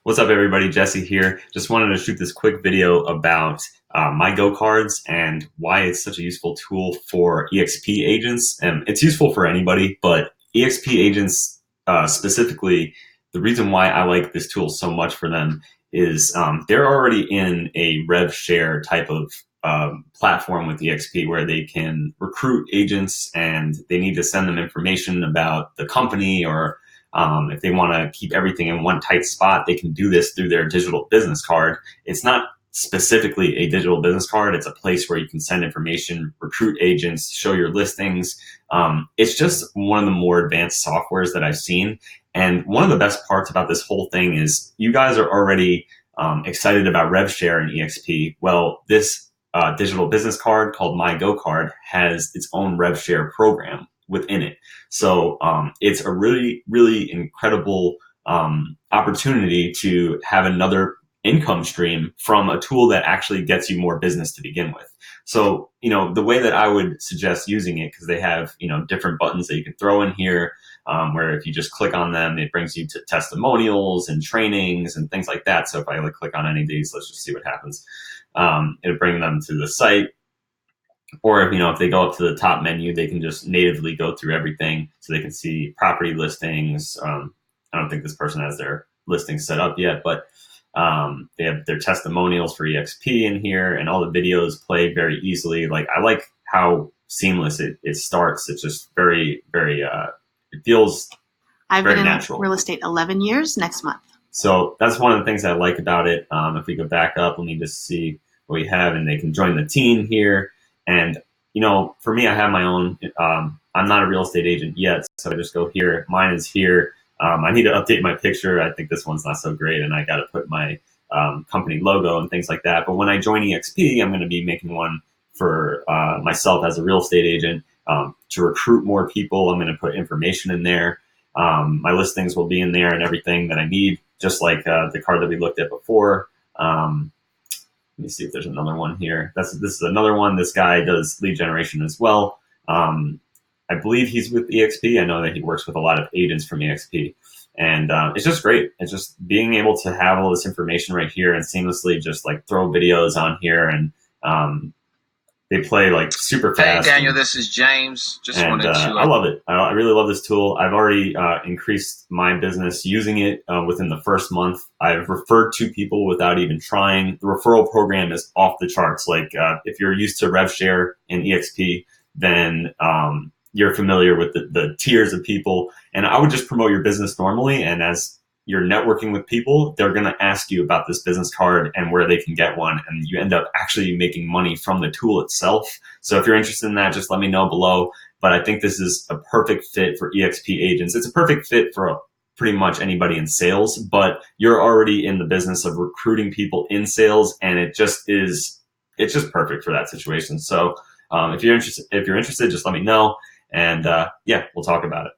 What's up, everybody? Jesse here. Just wanted to shoot this quick video about my Go cards and why it's such a useful tool for eXp agents. And it's useful for anybody, but eXp agents specifically, the reason why I like this tool so much for them is they're already in a rev share type of platform with eXp where they can recruit agents and they need to send them information about the company, or if they want to keep everything in one tight spot, they can do this through their digital business card. It's not specifically a digital business card. It's a place where you can send information, recruit agents, show your listings. It's just one of the more advanced softwares that I've seen. And one of the best parts about this whole thing is you guys are already excited about RevShare and eXp. Well, this digital business card called My Go Card has its own RevShare program within it. So it's a really, really incredible opportunity to have another income stream from a tool that actually gets you more business to begin with. So, the way that I would suggest using it, because they have, different buttons that you can throw in here, where if you just click on them, it brings you to testimonials and trainings and things like that. So if I click on any of these, let's just see what happens. It'll bring them to the site. Or if they go up to the top menu, they can just natively go through everything, so they can see property listings. I don't think this person has their listings set up yet, but they have their testimonials for eXp in here, and all the videos play very easily. I like how seamless it starts. It's just very, very, it feels I've very been natural. in real estate 11 years next month. So that's one of the things I like about it. If we go back up, let me just see what we have, and they can join the team here. And, for me, I have my own, I'm not a real estate agent yet, so I just go here. Mine is here. I need to update my picture. I think this one's not so great, and I got to put my company logo and things like that. But when I join eXp, I'm going to be making one for myself as a real estate agent to recruit more people. I'm going to put information in there. My listings will be in there and everything that I need, just like the card that we looked at before. Let me see if there's another one here. This is another one. This guy does lead generation as well. I believe he's with eXp. I know that he works with a lot of agents from eXp. And it's just great. It's just being able to have all this information right here and seamlessly just throw videos on here, and they play super fast. Hey Daniel, this is James. I love it. I really love this tool. I've already increased my business using it within the first month. I've referred 2 people without even trying. The referral program is off the charts. If you're used to RevShare and eXp, then you're familiar with the tiers of people. And I would just promote your business normally, and as you're networking with people, they're going to ask you about this business card and where they can get one, and you end up actually making money from the tool itself. So if you're interested in that, just let me know below. But I think this is a perfect fit for eXp agents. It's a perfect fit for pretty much anybody in sales, but you're already in the business of recruiting people in sales, and it's just perfect for that situation. So if you're interested, just let me know, and we'll talk about it.